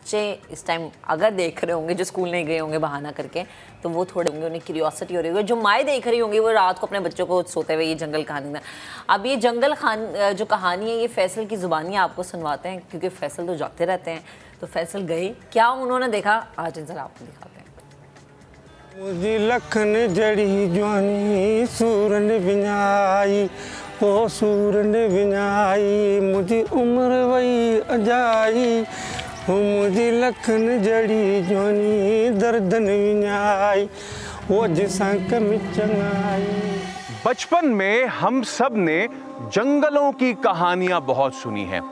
बच्चे इस टाइम अगर देख रहे होंगे जो स्कूल नहीं गए होंगे बहाना करके, तो वो थोड़े होंगे, उन्हें क्यूरियोसिटी हो रही होगी। जो माएँ देख रही होंगी वो रात को अपने बच्चों को सोते हुए ये जंगल कहानी में। अब ये जंगल जो कहानी है ये फैसल की ज़ुबानी आपको सुनवाते हैं, क्योंकि फैसल तो जाते रहते हैं। तो फैसल गए, क्या उन्होंने देखा आज ज़रा आपको दिखाते हैं। मुझे लखन जड़ी जवानी सूरन विञाई, ओ सूरन विञाई, मुझे उम्र वही अजाई, मुझे लखन जड़ी जवानी दर्दन विञाई, वो जिसा कमी चंगाई। बचपन में हम सब ने जंगलों की कहानियां बहुत सुनी हैं,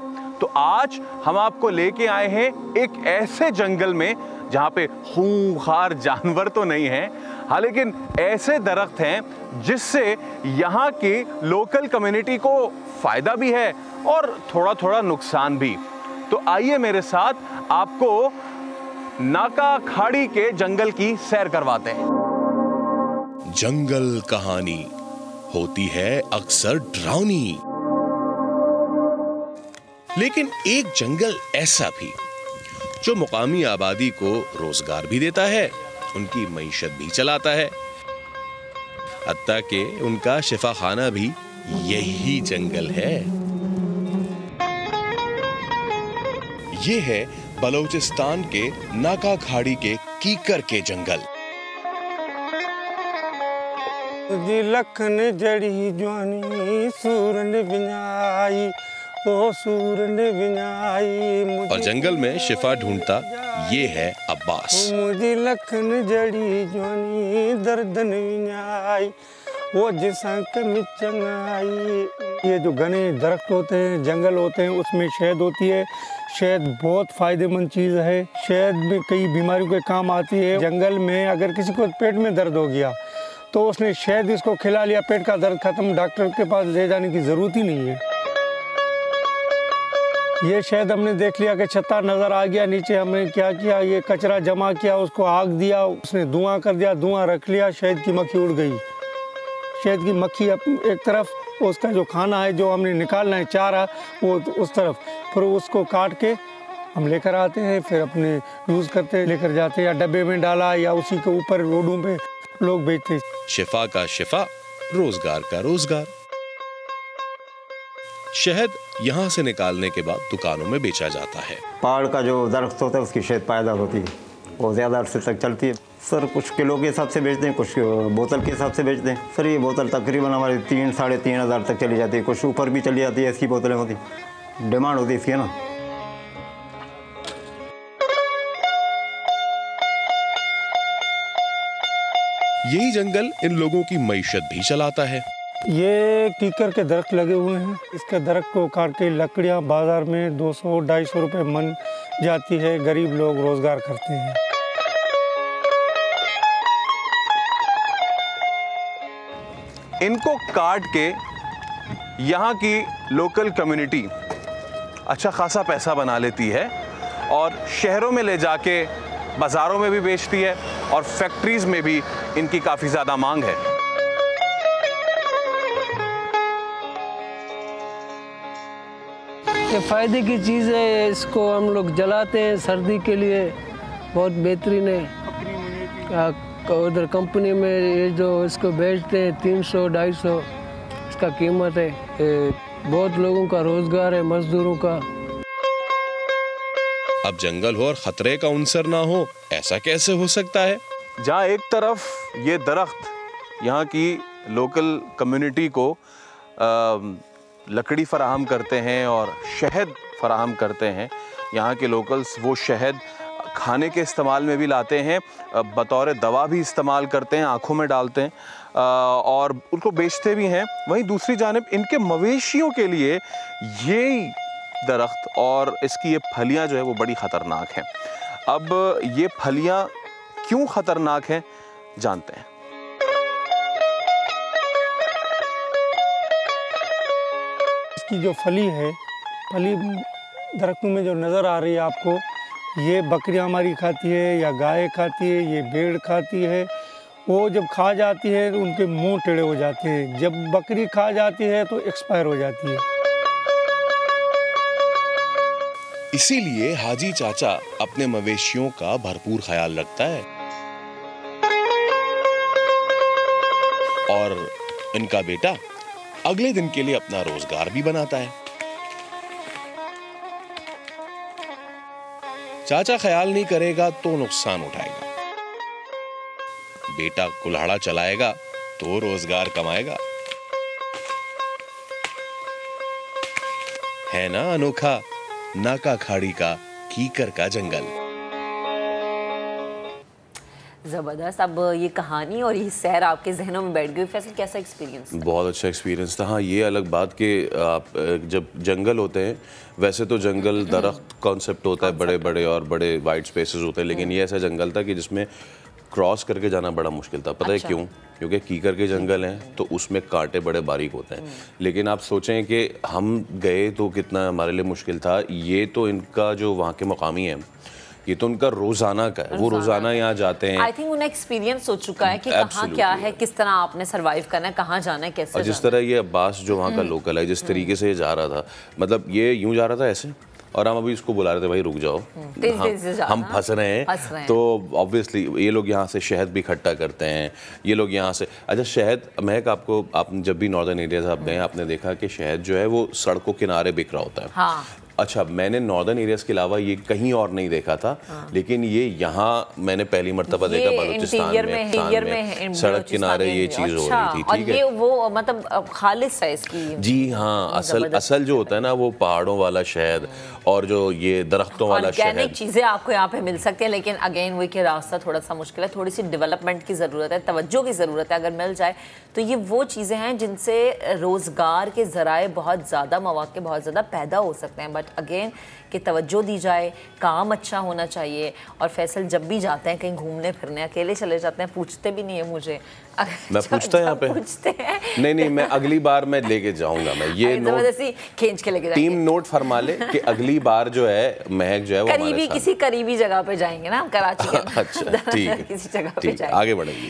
तो आज हम आपको लेके आए हैं एक ऐसे जंगल में जहां पे खूंखार जानवर तो नहीं हैं, हाँ, लेकिन ऐसे दरख्त हैं जिससे यहाँ की लोकल कम्युनिटी को फायदा भी है और थोड़ा थोड़ा नुकसान भी। तो आइए मेरे साथ आपको नाका खाड़ी के जंगल की सैर करवाते हैं। जंगल कहानी होती है अक्सर डरावनी, लेकिन एक जंगल ऐसा भी जो मुकामी आबादी को रोजगार भी देता है, उनकी मईशत भी चलाता है, हत्ता कि उनका शिफा खाना भी यही जंगल है। ये है बलूचिस्तान के नाका खाड़ी के कीकर के जंगल। लखन जड़ी जवानी सूरन विञाई, ओ सूरन विञाई। और जंगल में शिफा ढूंढता ये है अब्बास। मुझे लखन जड़ी जवानी दर्दन विञाई, वो जिसा कमी चंगाई। ये जो घने दरख्त होते हैं, जंगल होते हैं, उसमें शहद होती है। शहद बहुत फायदेमंद चीज़ है। शहद में कई बीमारियों के काम आती है। जंगल में अगर किसी को पेट में दर्द हो गया तो उसने शहद इसको खिला लिया, पेट का दर्द खत्म, डॉक्टर के पास ले जाने की ज़रूरत ही नहीं है। ये शहद हमने देख लिया कि छत्ता नज़र आ गया नीचे, हमने क्या किया, ये कचरा जमा किया, उसको आग दिया, उसने धुआं कर दिया, धुआं रख लिया, शहद की मक्खी उड़ गई। शहद की मक्खी एक तरफ, उसका जो खाना है जो हमने निकालना है चारा वो उस तरफ, फिर उसको काट के हम लेकर आते हैं, फिर अपने यूज़ करते हैं, लेकर जाते हैं, या डब्बे में डाला या उसी के ऊपर रोडों पे लोग बेचते। शिफा का शिफा, रोजगार का रोजगार। शहद यहाँ से निकालने के बाद दुकानों में बेचा जाता है। पहाड़ का जो दरख्त होता है उसकी शहद पैदा होती है, वो ज़्यादा अरसे तक चलती है। सर कुछ किलो के हिसाब से बेचते हैं, कुछ बोतल के हिसाब से बेचते हैं। सर ये बोतल तकरीबन हमारी 3-3.5 हज़ार तक चली जाती है, कुछ ऊपर भी चली जाती है। ऐसी बोतलें होती, डिमांड होती है इसकी, है ना। यही जंगल इन लोगों की मईशत भी चलाता है। ये कीकर के दरख्त लगे हुए हैं। इसके दरख्त को काट के लकड़ियाँ बाजार में 200-250 रुपए मन जाती है। गरीब लोग रोजगार करते हैं। इनको काट के यहाँ की लोकल कम्युनिटी अच्छा खासा पैसा बना लेती है और शहरों में ले जाके बाज़ारों में भी बेचती है और फैक्ट्रीज़ में भी इनकी काफ़ी ज़्यादा मांग है। ये फ़ायदे की चीज़ है, इसको हम लोग जलाते हैं सर्दी के लिए, बहुत बेहतरीन है। उधर कंपनी में ये जो इसको बेचते हैं 300-250 इसका कीमत है। बहुत लोगों का रोज़गार है, मज़दूरों का। अब जंगल हो और खतरे का उनसर ना हो, ऐसा कैसे हो सकता है? जहाँ एक तरफ ये दरख्त यहाँ की लोकल कम्युनिटी को लकड़ी फराहम करते हैं और शहद फराहम करते हैं, यहाँ के लोकल्स वो शहद खाने के इस्तेमाल में भी लाते हैं, बतौर दवा भी इस्तेमाल करते हैं, आँखों में डालते हैं और उनको बेचते भी हैं। वहीं दूसरी जानिब इनके मवेशियों के लिए ये दरख्त और इसकी ये फलियाँ जो है वो बड़ी ख़तरनाक हैं। अब ये फलियाँ क्यों ख़तरनाक हैं जानते हैं। इसकी जो फली है, फली दरख्तों में जो नज़र आ रही है आपको, ये बकरियां हमारी खाती है या गाय खाती है, ये भेड़ खाती है। वो जब खा जाती है तो उनके मुंह टेढ़े हो जाते हैं। जब बकरी खा जाती है तो एक्सपायर हो जाती है। इसीलिए हाजी चाचा अपने मवेशियों का भरपूर ख्याल रखता है और इनका बेटा अगले दिन के लिए अपना रोजगार भी बनाता है। चाचा ख्याल नहीं करेगा तो नुकसान उठाएगा, बेटा कुल्हाड़ा चलाएगा तो रोजगार कमाएगा। है ना अनोखा नाका खाड़ी का कीकर का जंगल। ज़बरदस्त। अब ये कहानी और ये सैर आपके जहनों में बैठ गई। फैसल, कैसा एक्सपीरियंस? बहुत अच्छा एक्सपीरियंस था। हाँ, ये अलग बात कि आप जब जंगल होते हैं, वैसे तो जंगल दरख्त कॉन्सेप्ट होता है, बड़े बड़े और बड़े वाइड स्पेसेस होते हैं, लेकिन ये ऐसा जंगल था कि जिसमें क्रॉस करके जाना बड़ा मुश्किल था। पता है क्यों? क्योंकि कीकर के जंगल हैं तो उसमें कांटे बड़े बारीक होते हैं। लेकिन आप सोचें कि हम गए तो कितना हमारे लिए मुश्किल था। ये तो इनका जो वहाँ के मकामी है, ये तो उनका रोजाना का है, वो रोजाना यहाँ जाते हैं। आई थिंक उन्हें एक्सपीरियंस हो चुका है कि कहाँ क्या है, किस तरह आपने सरवाइव करना है, कहाँ जाना है, कैसे। और जिस तरह ये अब्बास जो वहाँ का लोकल है, जिस तरीके से ये जा रहा था, मतलब ये यूं जा रहा था ऐसे, और हम अभी इसको बुला रहे थे, भाई रुक जाओ, हम फंस रहे हैं। तो ऑब्वियसली ये लोग यहाँ से शहद भी इकट्ठा करते हैं, ये लोग यहाँ से। अच्छा, शहद महक, आपको, आप जब भी नॉर्दर्न एरिया से आप गए, आपने देखा कि शहद जो है वो सड़कों किनारे बिक रहा होता है। हाँ। अच्छा, मैंने नॉर्दर्न एरियाज के अलावा ये कहीं और नहीं देखा था। लेकिन ये यहाँ मैंने पहली मर्तबा देखा बलूचिस्तान में सड़क किनारे ये चीज हो रही थी। ठीक है, ये वो मतलब खालिस है इसकी। जी हाँ, असल जो होता है ना वो पहाड़ों वाला शहद और जो ये दरख्तों वाला शहद, ऑर्गेनिक चीजें आपको यहाँ पे मिल सकती है। लेकिन अगेन वही कि रास्ता थोड़ा सा मुश्किल है, थोड़ी सी डेवलपमेंट की ज़रूरत है, तवज्जो की ज़रूरत है। अगर मिल जाए तो ये वो चीज़ें हैं जिनसे रोज़गार के ज़राए बहुत ज़्यादा, मौके बहुत ज़्यादा पैदा हो सकते हैं। बट अगेन कि तवज्जो दी जाए, काम अच्छा होना चाहिए। और फैसल जब भी जाते हैं कहीं घूमने फिरने, अकेले चले जाते हैं, पूछते भी नहीं है मुझे। मैं पूछता यहाँ पे पूछते हैं? नहीं, मैं अगली बार मैं लेके जाऊंगा। मैं ये नोट खींच के लेके टीम नोट फरमा ले कि अगली बार जो है महक जो है वो करीबी, किसी करीबी जगह पे जाएंगे ना हम, कराची के। अच्छा, ठीक है, किसी जगह पे ठीक, जाएंगे। आगे बढ़ेंगे।